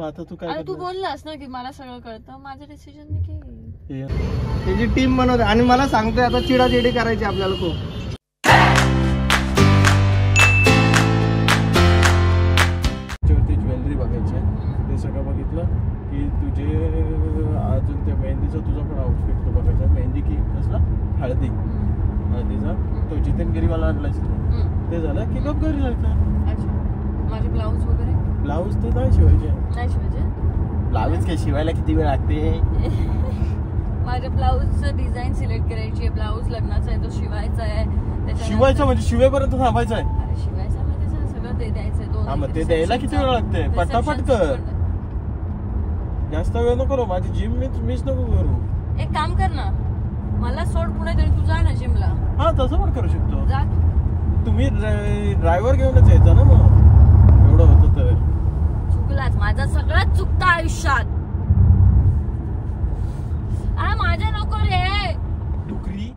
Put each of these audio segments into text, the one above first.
आता तू काय तू बोललास ना की मला सगळं कळतं, माझं डिसिजन मी केलं. त्याची टीम बनवते आणि मला सांगतोय आता चिडाचिडी करायची आपल्याला खूप. ज्वेलरी बघायची ते सगळं बघितलं की तुझे अजून त्या मेहंदीचा तुझा पण आउटफिट तो बघायचा. मेहंदी की कसला हळदीचा तो जितेनगिरीवाला आणलायस ते झालं की गप घरी जायचं. माझे ब्लाऊज वगैरे ब्लाऊज ते नाही शिवायचे. नाही शिवायचे. ब्लाऊज काय शिवायला किती वेळ लागते. माझ्या ब्लाऊजचं डिझाईन सिलेक्ट करायची आहे. ब्लाऊज लग्नाचा आहे तो शिवायचा आहे. शिवायचा म्हणजे शिवेपर्यंत थांबायचं आहे. शिवायचा म्हणजे सगळं ते द्यायचं. हा मग ते द्यायला किती वेळ लागते. पटापट कर. जास्त वेळ नको करू. माझी जिम मिस नको करू. एक काम कर ना, मला सोड पुण्यात आणि तू जा ना जिमला. हा तसं पण करू शकतो. जा तुम्ही ड्रायव्हर घेऊनच यायचा ना मग. एवढं होतं तर चुकलाच. माझं सगळंच चुकतं आयुष्यात. माझ्या नको रे डुकरी.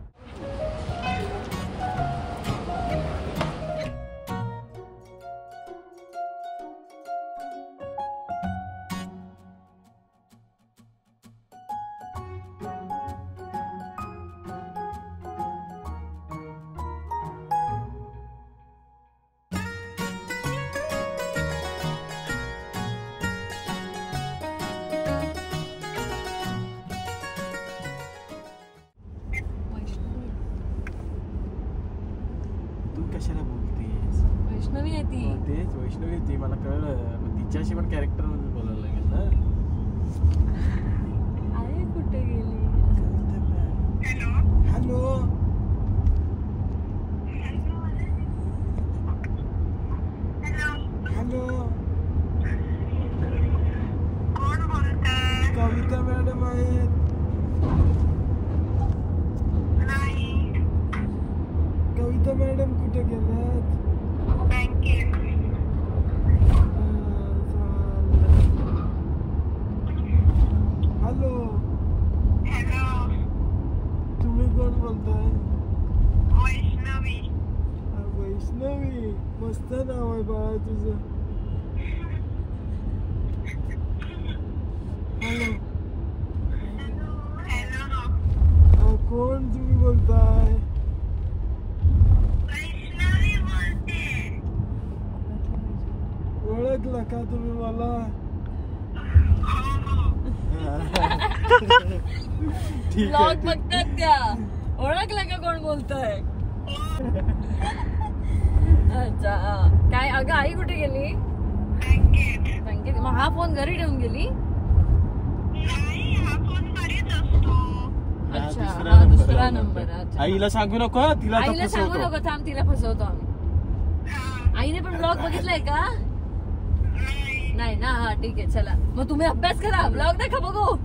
कशाला बोलतेस. वैष्णवी आहे ती. तेच वैष्णवी ती मला कळलं. तिच्याशी पण कॅरेक्टर मध्ये बोलायला लागेल ना. अरे कुठे गेली. हॅलो हॅलो कोण बोलतंय. कविता मॅडम आहेत. कविता मॅडम कुठे गेल्यात. बँकेत. हॅलो हॅलो तुम्ही कोण बोलताय. वैष्णवी. वैष्णवी मस्त नाव आहे बाळा तुझं. हॅलो हॅलो कोण तुम्ही बोलताय. वैष्णवी बोलते. ओळखला का तुम्ही मला. ठीक आहे. बघतात त्या. ओळखलं का कोण बोलतोय. अच्छा काय. अगं आई कुठे गेली. बँकेत. मग हा फोन घरी ठेवून गेली. नाही हा फोन घरीच असतो. अच्छा हा दुसरा नंबर. अच्छा आईला सांगू नको. तिला आईला सांगू नको. थांब तिला फसवतो आम्ही. आईने पण ब्लॉग बघितलाय का. नाही ना. हा ठीक आहे चला मग तुम्ही अभ्यास करा. ब्लॉग नका बघू.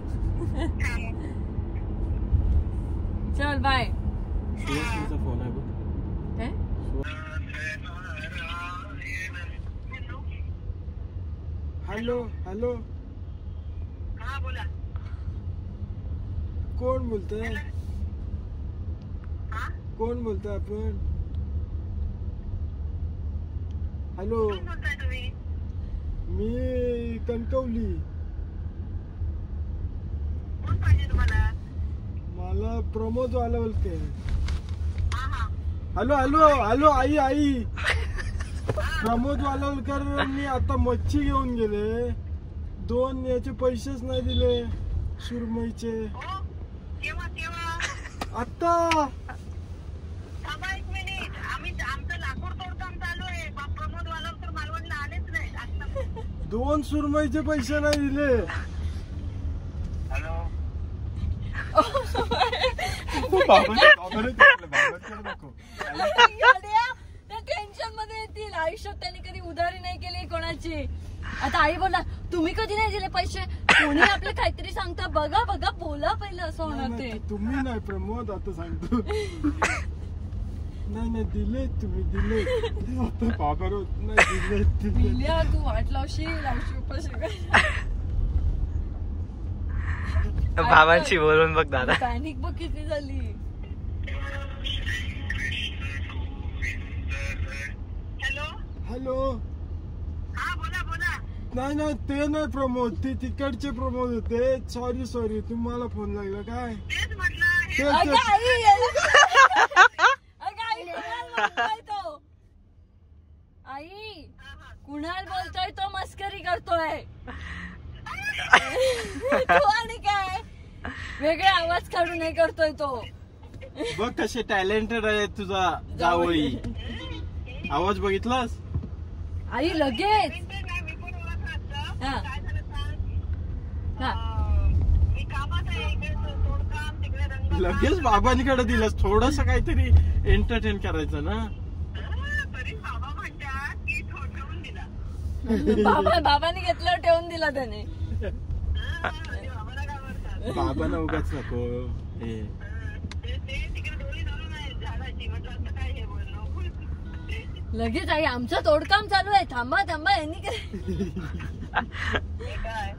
चल बाय. फोन आहे काय. हॅलो हॅलो हा बोला. कोण बोलतोय. हा कोण बोलतोय आपण. हॅलो कोण बोलताय तुम्ही. मी कणकवली. कोण पाहिजे तुम्हाला. मला प्रमोद वाला बोलते. हा हा हॅलो हॅलो हॅलो आई आई प्रमोद वालावलकर आता मच्छी घेऊन गेले. 2 याचे पैसेच नाही दिले सुरमईचे. केव्हा केव्हा. आता थांबा 1 मिनिट. आमचं लाकूड तोडकाम चालू आहे. प्रमोद वालावलकर मालवणला आलेच नाही आता. 2 सुरमईचे पैसे नाही दिले. हॅलो टेन्शन मध्ये येतील. आयुष्यात त्यांनी कधी उधारी नाही केली कोणाची. आता आई बोला तुम्ही कधी नाही दिले पैसे. कोणी आपलं काहीतरी सांगता. बघा बघा बोला पहिलं असं होणार ते. तुम्ही नाही प्रमोद आता सांगतो. नाही नाही दिले तुम्ही दिले. आता बाबर होत नाही दिले. तू वाट लावशील उपाशी. बाबांशी बोलून बघ दादा. पॅनिक बघ किती झाली. हॅलो. हा बोला बोला. नाही नाही ते नाही प्रमोद, ते तिकडचे प्रमोद होते. सॉरी तुम्हाला फोन लागला काय? तेच म्हटलं हे तेच अगं तेच. आई अगं आई कुणाल बोलतोय तो. आई कुणाल बोलतोय तो, मस्करी करतोय. तू आणि काय वेगळे आवाज काढून हे करतोय तो. बघ कसे टॅलेंटेड आहे तुझा जावई. आवाज बघितलास? आई लगेच. ते नाही, मी पण ओळखलं असतं. हा. काय झालं सांग, हा. मी कामात आहे, इकडे तोडकाम, तिकडे रंगकाम. लगेच बाबांकडे दिलंस. थोडस काहीतरी एंटरटेन करायचं ना. तरी बाबा म्हणतात की ठेवून दिला. बाबांनी घेतलं ठेवून दिला त्याने. बाबाला घाबरतात. बाबांना उगाच नको हे. ते तिकडे डोळी धरून आहे झाडाची. म्हटलं असं काय हे बोललो. लगेच आई आमचं तोडकाम चालू आहे, थांबा यांनी काय. हे काय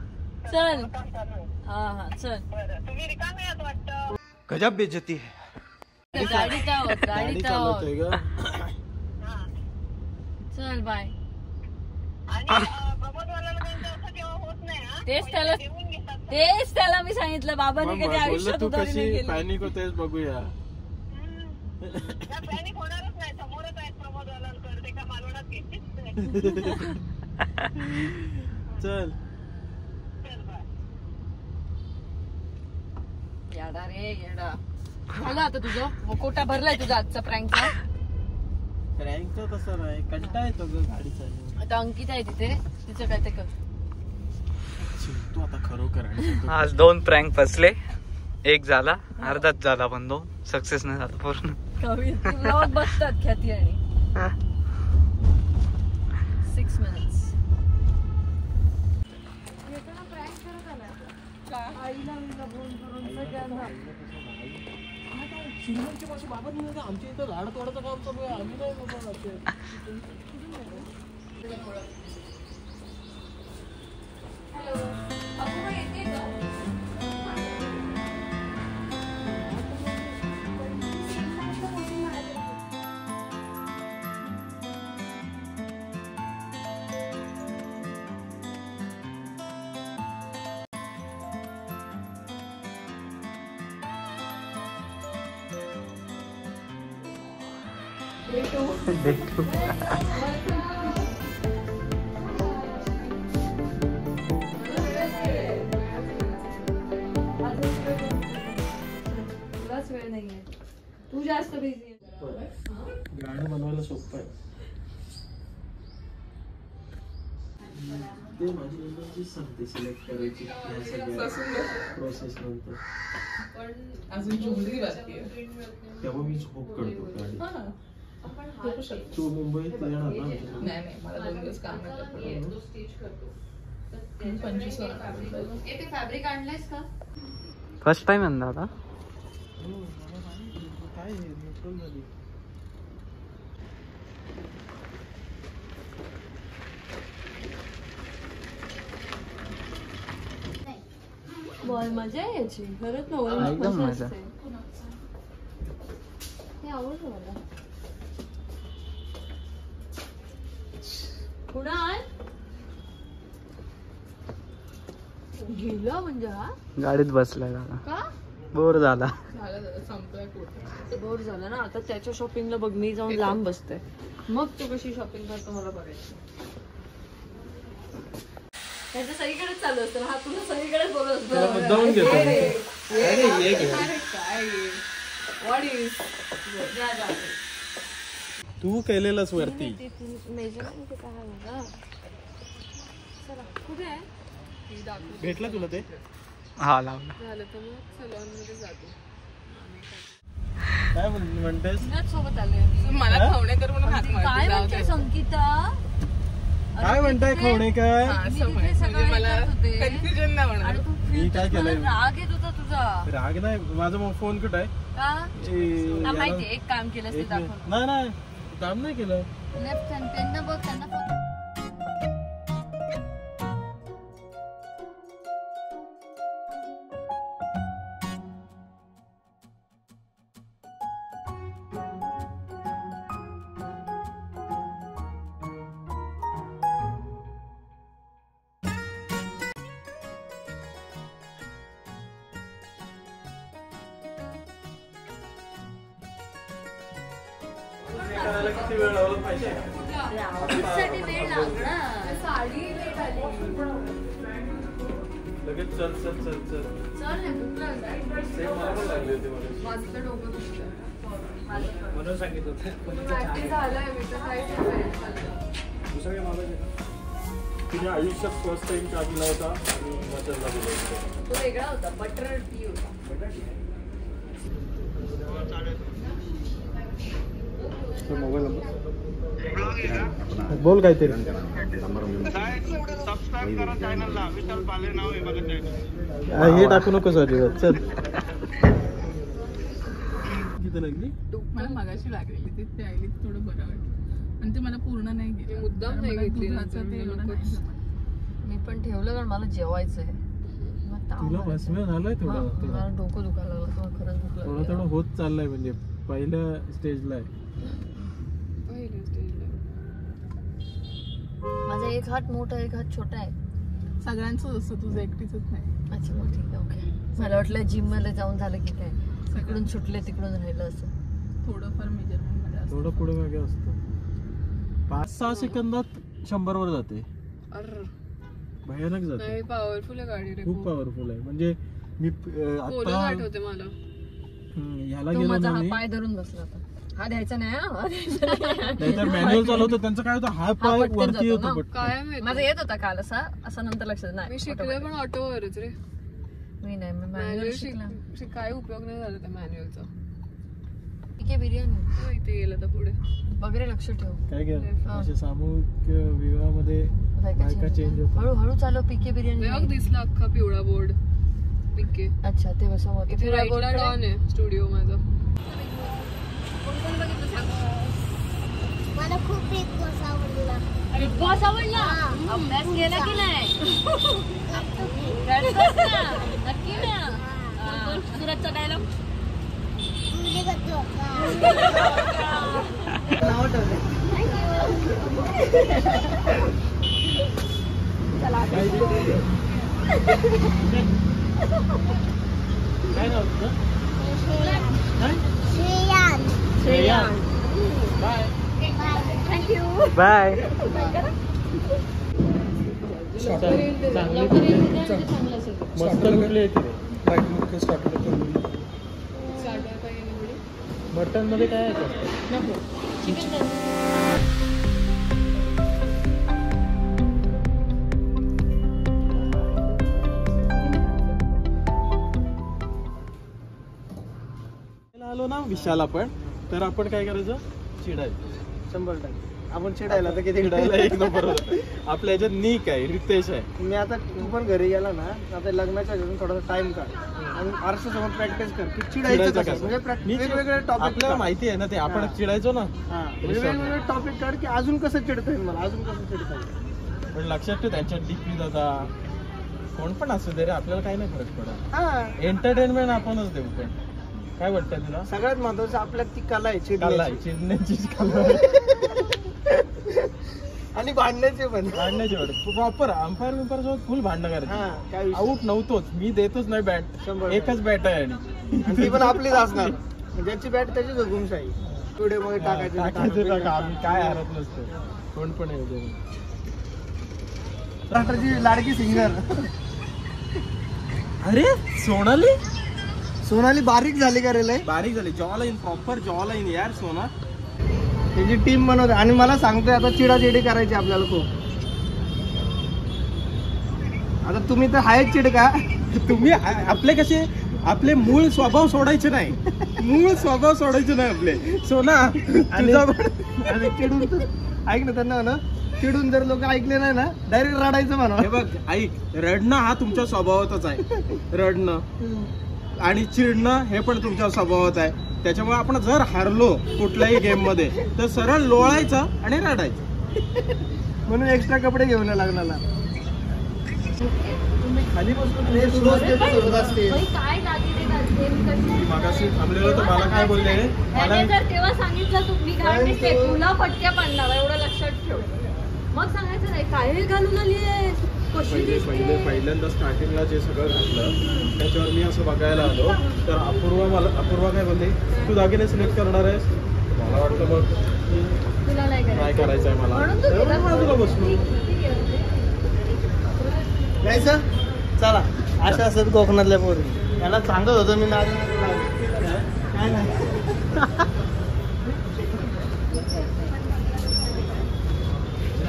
चल. काम चालू आहे. हा चल. बरं तुम्ही रिकामे आहात वाटतं. गजब बेइज्जती है. गाडीत आहोत गाडी गाडीत आहोत. चालवतोय ग. हा. चल बाय. आणि प्रमोदवाल्याला त्यांचं असं केव्हा होत नाही हा. देऊन घेतात. तेच त्याला मी सांगितलं, बाबांनी कधी बोललो आयुष्यात तू उधारी नाही कशी केली. पॅनिक होतेस बघूया. या पॅनिक होणारच नाही. समोरच आहेत प्रमोदवाल्यांकडे. ते का मालवणात घेतलीच नाही. चल. चल बाय. येडा रे येडा. झालं आता तुझं कोटा भरलाय तुझा आजचा प्रँकचा. प्रँकचा तसं नाही, कंटाळा येतो ग गाडी चालवून. आता अंकिता आहे तिथे, तिचं काय ते कर. तू आता खरोखर आणि आज 2 प्रँक फसले. एक झाला, अर्धाच झाला, पण 2 सक्सेस नाही झाला पूर्ण. कवी ब्लॉग बघतात ख्याती आणि 6 minutes. आमच्या इथं झाड तोडायचं काम चालू आहे. आम्ही नाही बाबा असे. तुलाच वेळ नाहीये, तू जास्त बिझी आहे. गाणं बनवायला सोपं आहे. ते माझी नंतरची सांगते सिलेक्ट करायची या सगळ्या प्रोसेस नंतर. अजून जुमली बाकी आहे. तेव्हा मी झोप करतो गाडी. करू शकतो. तू मुंबईत येणार ना आमच्याकडे? नाही मला 2 दिवस काम आहे. 25 ते फॅब्रिक आणलंयस का? फर्स्ट टाइम आहे दादा. हो, काय हे न्यूट्रल झाली. बॉल मजा आहे याची खरंच ना. हा, एकदम मजा. हे आवडलं मला. कुणाल गेला म्हणजे हा गाडीत बसलाय दादा. का बोर झाला. झालं संपलाय कुठे. बोर झालं ना आता. त्याच्या शॉपिंगला बघ मी जाऊन लांब बसते, मग तू कशी शॉपिंग करतो मला बघायचं. त्याचं सगळीकडेच चालू असतं हा, तुला सगळीकडेच बोलत त्याला मुद्दामून घेतो. अरे ये घे. काय व्हॉट इज तू केलेलंच वरती. मेजरमेंट किती आहे माझा. चला कुठे आहे? भेटलं तुला ते? हा लावला. झालं तर मग सलॉन मध्ये जातो. काय म्हणतेस? तुझ्याच सोबत आले. मला खवणेकर म्हणून हात काय मारते. जाऊ म्हणते दे. संगीता? काय म्हणताय खोणेकर? हा, मी असं तिथे म्हणजे सकाळी मला येत होते. कन्फ्युजन नाही होणार. आणि तू मी काय फिरतोस, मला केलंय? राग येत होता तुझा. राग नाही, माझा मग फोन कुठं आहे? का? ए, हा, याला- माहितीये एक काम केलंस ते एक मिनिट. दाखव. नाही नाही काम नाही केलं. लेफ्ट हँड त्यांना बघ, त्यांना बघ. यायला किती वेळ लावला पाहिजे आउटसाठी वेळ लागणार. साडी लेट आली. लगेच चल चल चल चल चल रे, भूक लागली. सेम मला पण लागली होती मला माझं तर डोकं दुखतं. म्हणून सांगितलं होतं प्रॅक्टिस झालंय मी तर काहीच नाही दुसरं काय मागायचं तिने आयुष्यात फर्स्ट टाइम चहा पिला होता आणि हिमाचलला गेलो होतो तो वेगळा होता, बटर टी होता. मोबाईल बोल काहीतरी हे टाकू नकोस अजिबात चल किती लागली मला मगाशी लागलेली ती प्यायली थोडं बरं वाटलं आणि ते मला पूर्ण नाही घेतली मुद्दाम नाही घेतली मी पण ठेवलं कारण मला जेवायचंय. मग ताव तुला आला. बसणं झालंय हा, थोडं मला डोकं दुखायला लागलं, तेव्हा खरंच भूक थोडं लागली. थोडं होत चाललंय म्हणजे पहिल्या स्टेजला आहे पहिल्या स्टेजला माझा एक हात मोठा एक हात छोटा आहे. सगळ्यांचंच असतं तुझं एकटीच नाही. अच्छा मग ठीक आहे, ओके. मला वाटलं जिम मध्ये जाऊन झालं की काय तिकडून सुटले तिकडून राहिलं असं. थोडंफार मेजरमेंट मध्ये असतं. थोडं पुढे मागे असतं 5-6 सेकंदात 100 वर जाते अर्र, भयानक जाते नाही पॉवरफुल आहे गाडी रे खूप पॉवरफुल आहे म्हणजे मी पोलोच आता आठवते मला. ह्याला तो गेलो माझा ना हा मी पाय धरून बसला होता. हा द्यायचा नाही हा, हा द्यायचा नाही. नाहीतर मॅन्युअल चालवतं त्यांचं काय होतं हा पाय पटकन वरती जातो येतो ना. पटकन काय माहिती माझा येत होता काल असा असा नंतर लक्षात नाही. मी शिकले पण ऑटोवरच रे. मी नाही मी मॅन्युअल मॅन्युअल शिकला. काय उपयोग नाही झाला त्या मॅन्युअलचा. ठीक आहे बिर्याणी तो इथे गेलं तर पुढे वगैरे लक्ष ठेव. काय केलं असे सामूहिक विवाहामध्ये बायका बायका चेंज होतात हळूहळू चालव. पीके बिर्याणी बघ नाही. दिसला अख्खा पिवळा बोर्ड पिके. अच्छा ते बसव होतं. इथे राईटला डॉन आहे स्टुडिओ माझा. मला खूप बिग बॉस आवडला. बिग बॉस आवडला. अभ्यास केला की नाही? रडतोस ना? नक्की ना? सुरतचा डायलॉग तुझे करतो काय नाव तुझं? Shreyan. Shreyan. Bye thank you. Bye. चांगली मस्त कुठली आहे तिथे स्टार्टर काही निवडी. मटन मध्ये काय आहे आलो ना विशाल आपण तर आपण काय करायचं चिडायचं 100% आपण चिडायला तर किती चिडायला एक नंबर होतं. आपल्या ह्याच्यात निक आहे रितेश आहे मी आता तू पण घरी गेला ना आता लग्नाच्या घरून थोडासा टाइम काढ आणि आरशासमोर प्रॅक्टिस कर की चिडायचं कसं. म्हणजे वेगवेगळे टॉपिक आपल्याला माहिती आहे ना ते आपण हा. चिडायचो ना वेगवेगळे टॉपिक काढ की अजून कसं चिडता येईल मला अजून कसं चिडता येईल. पण लक्षात ठेव त्यांच्यात डीपी दादा कोण पण असू दे रे आपल्याला काही नाही फरक पडत. हा एंटरटेनमेंट आपणच देऊ पण काय वाटतंय तुला सगळ्यात महत्वाचं आपल्यात ती कला आहे कला आहे, चिडण्याची चिडण्याची कला आहे. आणि भांडण्याची पण. भांडण्याची वाटत प्रॉपर अंपायर विंपायर सोबत फुल भांडणं करायचं. हा काय विषय. आऊट नव्हतोच मी देतच नाही बॅट 100%. एकच बॅट आहे आणि आणि ती पण आपलीच असणार ज्याची बॅट त्याचीच हुकुमशाही व्हिडिओ मध्ये टाकायचं टाका आम्ही काय हरत नसतो कोण पण येऊ दे. महाराष्ट्राची लाडकी सिंगर अरे सोनाली सोनाली बारीक झाली का रे लय. बारीक झाली जॉ लाईन प्रॉपर जॉ लाईन यार सोना. त्याची टीम बनवते आणि मला सांगतोय आता चिडाचिडी करायची आपल्याला खूप. आता तुम्ही तर आहेच चिडका. तुम्ही आपले कसे आपले मूळ स्वभाव सोडायचे नाही मूळ स्वभाव सोडायचे नाही आपले सोना तुझा आणि चिडून तर ऐक ना त्यांना ना चिडून जर लोक ऐकले नाही ना डायरेक्ट रडायचं म्हणा. हे बघ ऐक रडणं हा तुमच्या स्वभावातच आहे रडणं आणि चिडणं हे पण तुमच्या स्वभावात आहे. त्याच्यामुळे आपण जर हारलो कुठल्याही गेम मध्ये तर सरळ लोळायचं आणि रडायचं. म्हणून एक्स्ट्रा कपडे घेऊन लागणार. तुम्ही खाली बसून बाई, काय दागिने घालते मी कशी मागाशी थांबलेलं तर मला काय बोलले मला त्याने जर तेव्हा सांगितलं तुम्ही घालते ते तुला फटक्या पडणार एवढं लक्षात ठेव. मग सांगायचं नाही काय घालून आली कशी दिसते. पहिल्यांदा स्टार्टिंगला जे सगळं घातलं त्याच्यावर मी असं बघायला आलो तर अपूर्वा काय बोलते तू दागिने सिलेक्ट करणार आहेस मला वाटलं मग तुला नाही काय करायचं करायचंय मला म्हणून तू गेला बाजूला बसलो. जायचं चला. अशा असत कोकणातल्या पोरी. त्याला सांगत होतो मी काय नाही.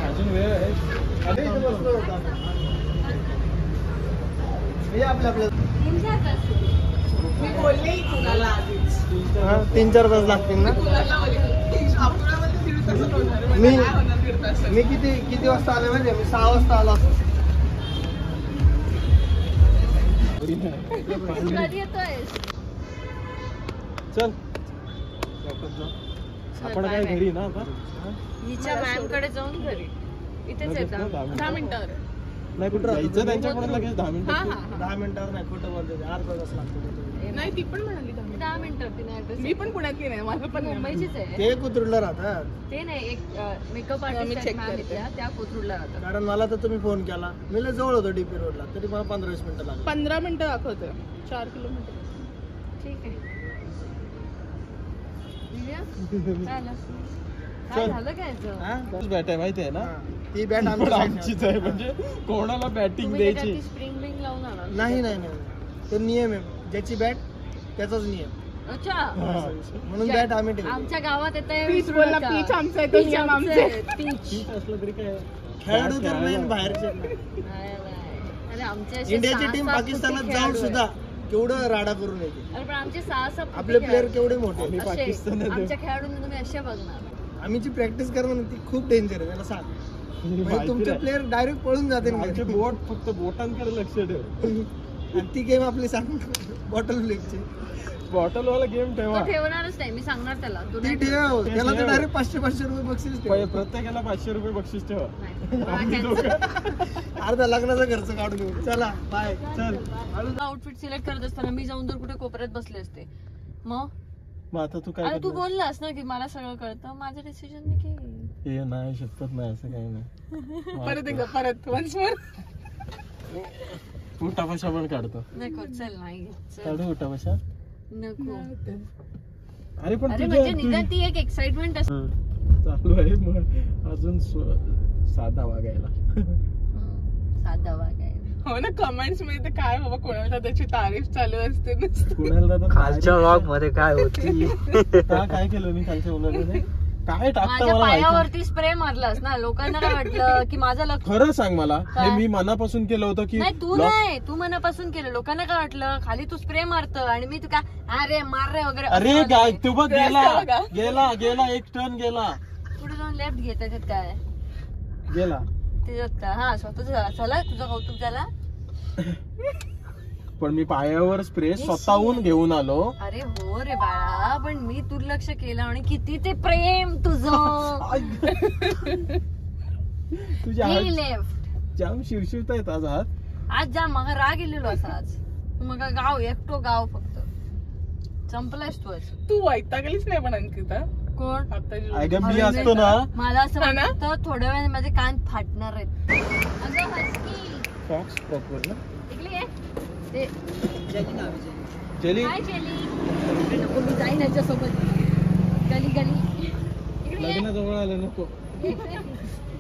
अजून वेळ आहे. अरे इथे बसलो होतो आपण. हे आपल्या मी बोलले कुणाला आधीच 3-4 तास लागतील ना. कुणाला अपुरामध्ये 1.5 तासात होणार आहे. मी- काय होणार 1.5 तासात? मी किती वाजता आले माहिती मी 6 वाजता आलो असतो. कधी येतोयस चल आपण काय घरी ना आता हिच्या मॅम कडे जाऊन घरी इथेच लगेच ना, येतात 10 मिनिटावर आहे. नाही कुठं जायचं त्यांच्याकडे लगेच 10 हा मिनिटं हा 10 मिनिटावर नाही खोटं बोलते. अर्धा तास लागतो. नाही ती पण म्हणाली 10 मिनिटं. 10 मिनिटं तिने ऍड्रेस मी पण पुण्यातली नाही माझं पण मुंबईचीच आहे ते कुत्रुडला राहतात. ते नाही एक मेकअप मी आर्टिस्ट check मॅम करते. इथल्या त्या कोथरूडला राहतात कारण मला तर तुम्ही फोन केला. मी लय जवळ होतो डीपी रोडला. तरी मला 15-20 मिनिटं लागली. 15 मिनिटं दाखवतोय 4 किलोमीटर. ठीक आहे दिव्या, काय झालं? काय झालं काय याचं? हा? बॅट आहे माहिती आहे ना हा. ती बॅट पण आमची आमचीच आहे म्हणजे कोणाला बॅटिंग तुम्ही द्यायची त्याच्यात ती स्प्रिंग बिंग लावून आणा नाही. तो नियम आहे. ज्याची बॅट त्याचाच नियम. अच्छा म्हणून बॅट आम्ही ठेवतो. आमच्या गावात येते Pitch बोलला, pitch आमचं आहे, तो नियम आमचा आहे. पीच ठीक असलं तरी काय खेळाडू तर नाही बाहेरचे. अरे आमच्या असे इंडियाची सहा- टीम सात पाकिस्तानात कुस्ती जाऊन खेळाडू सुद्धा आहेत. केवढं राडा करून येते. अरे पण आमचे 6-7 आपले प्लेअर केवढे मोठे. आम्ही असे पाकिस्तानात आमच्या खेळाडूंना तुम्ही असे बघणार आम्ही प्रॅक्टिस करणं ती खूप डेंजर आहे. त्याला सांग. म्हणजे तुमचे प्लेअर डायरेक्ट पळून जाते ना. आमचे बोट फक्त बोटांकडे लक्ष ठेव आणि ती गेम आपली सांग बॉटल फ्लिपची. बॉटल वाला गेम ठेवा तो ठेवणारच नाही मी सांगणार त्याला तो ती नाही ठेव. ते त्याला तर ठेव. डायरेक्ट 500 रुपये बक्षीस ठेव. प्रत्येकाला 500 रुपये बक्षीस ठेवा नाही. अर्धा लग्नाचा खर्च काढून घेऊ. चला बाय. चल. आउटफिट सिलेक्ट करत असताना मी जाऊन जर कुठे कोपऱ्यात बसले असते मग मग आता तू काय अरे तू करणार? बोललास ना की मला सगळं कळतं माझं डिसिजन मी घेईन हे नाही शपथ नाही असं काही नाही परत एकदा परत once more. उठापशा पण काढतो नको चल नाही चल काढू उठापशा नको अरे पण अरे तुझ्या म्हणजे निदान ती एक एक्साइटमेंट असते चालू आहे मग अजून साधा वागायला साधा वागाय हो ना कमेंट्स मध्ये तर काय बाबा कोणाला त्याची तारीफ चालू असते नुसती. कुणाला तर खालच्या व्लॉग मध्ये काय होती काय केलं मी खालच्या मुलामध्ये काय टाकता माझ्या मला माहिती नाही. पायावरती स्प्रे मारलास ना लोकांना काय वाटलं की माझं लक्ष खरं सांग मला हे काय? मी मनापासून केलं होतं की नाही तू नाही तू मनापासून केलं लोकांना काय वाटलं खाली तू स्प्रे मारत आणि मी तू काय अरे मार रे वगैरे अरे असं काय म्हणते. तू बघ रस्ता गेला बघा. गेला गेला एक टर्न गेला पुढे जाऊन लेफ्ट घेत त्याच्यात काय गेला त्याच्यात काय हा स्वतःच चला तुझं कौतुक झाला पण मी पायावर स्प्रे स्वतःहून घेऊन आलो अरे हो रे बाळा पण मी दुर्लक्ष केलं आणि किती ते प्रेम तुझं तुझ्या हात लेफ्ट जाम शिवशिवता येत आज हात आज जा मग राग गेलेलो असा आज तू मग गाव एकटो गाव फक्त संपलायस तू आज तू वैतागलीच नाही पण अंकिता कोण आता जे- अगं मी असतो ना मला असं हा ना? वाटतं थोड्या वेळाने माझे कान फाटणार आहेत अगं हसकी फॉक्स प्रॉपर ना इकडे ये. ते जेली काय केली नको मी जाईन याच्यासोबत गली गली इकडे ये. लग्न जवळ आलं नको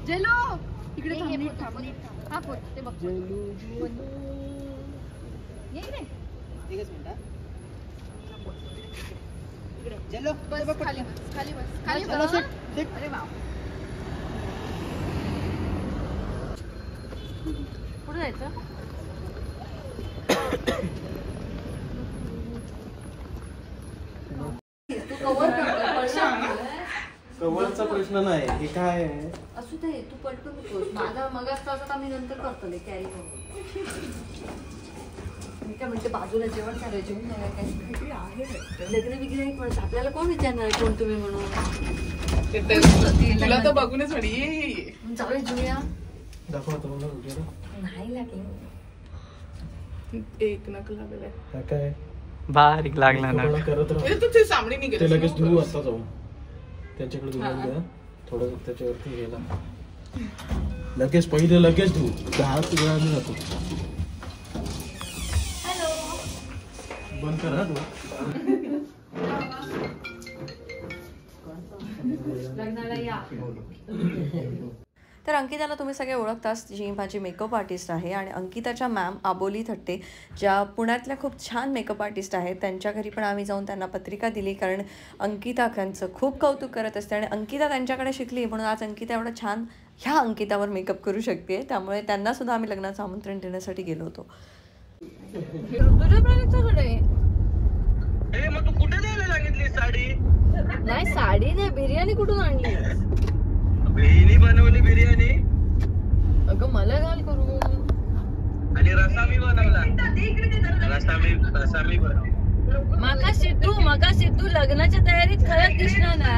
जेलो इकडे थांब हा फोट ते बघ ये इकडे बस खाली बस खाली बस खाली बस अरे वा कुठे जायचं तू कव्हर कवरचा प्रश्न नाही हे काय आहे असू दे तू पलटू नकोस माझा मग असता मी नंतर करतो कॅरी करून मी काय म्हणते बाजूला जेवण करायचं जेवण नाही काय आहे लग्न बिग्न एक म्हणत आपल्याला कोण विचारणार कोण तुम्ही म्हणून ते तर- तुला तर बघूनच म्हणे ये, ये, ये. चालेल जुया दाखव आता मला वगैरे नाही लागलं एक नक लागलाय काय काय बारीक लागला ना कपडा करत राहा तू ते सामने निघत ते लगेच धुवू आता जाऊन त्यांच्याकडे धुवून द्या थोडं त्याच्यावरती गेला लगेच पहिले लगेच धुवू 10 वेळाने जातो बंद करा तू लग्नाला या. तर अंकिताला तुम्ही सगळे ओळखताच, जी माझी मेकअप आर्टिस्ट आहे. आणि अंकिताच्या मॅम आबोली थट्टे, ज्या पुण्यातल्या खूप छान मेकअप आर्टिस्ट आहेत, त्यांच्या घरी पण आम्ही जाऊन त्यांना पत्रिका दिली, कारण अंकिता त्यांचं खूप कौतुक करत असते आणि अंकिता त्यांच्याकडे शिकली म्हणून आज अंकिता एवढं छान ह्या अंकितावर मेकअप करू शकते. त्यामुळे त्यांनासुद्धा आम्ही लग्नाचं आमंत्रण देण्यासाठी गेलो होतो. मग तू कुठे द्यायला सांगितली साडी? नाही साडी नाही, बिर्याणी कुठून आणली? बहिणी बनवली बिर्याणी अगं मला घाल करू. आणि रसा मी बनवला. रसा मी बनवला. माका सिद्धू लग्नाच्या तयारीत खरंच दिसणार ना.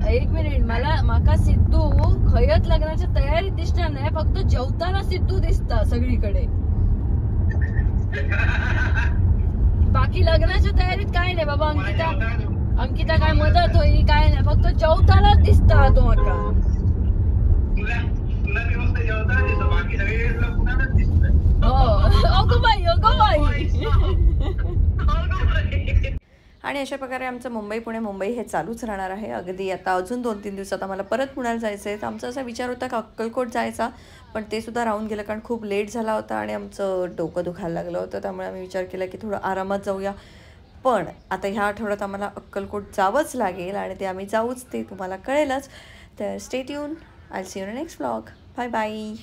एक मिनिट, माका सिद्धू खयत लग्नाच्या तयारीत दिसणार नाही, फक्त जेवताना सिद्धू दिसता सगळीकडे. बाकी लग्नाच्या तयारीत काय नाही बाबा. अंकिता काय मदत होई काय नाही, फक्त जेवतानाच दिसता तो माका. अगो बाई. आणि अशा प्रकारे आमचं मुंबई पुणे मुंबई हे चालूच राहणार आहे. अगदी आता अजून 2-3 दिवसात आम्हाला परत पुण्याला जायचं आहे. तर आमचा असा विचार होता की अक्कलकोट जायचा, पण ते सुद्धा राहून गेलं कारण खूप लेट झाला होता आणि आमचं डोकं दुखायला लागलं होतं. त्यामुळे आम्ही विचार केला की थोडं आरामात जाऊया. पण आता ह्या आठवड्यात आम्हाला अक्कलकोट जावंच लागेल आणि ते आम्ही जाऊच, ते तुम्हाला कळेलच. तर stay tune. I see you in next vlog. Bye bye.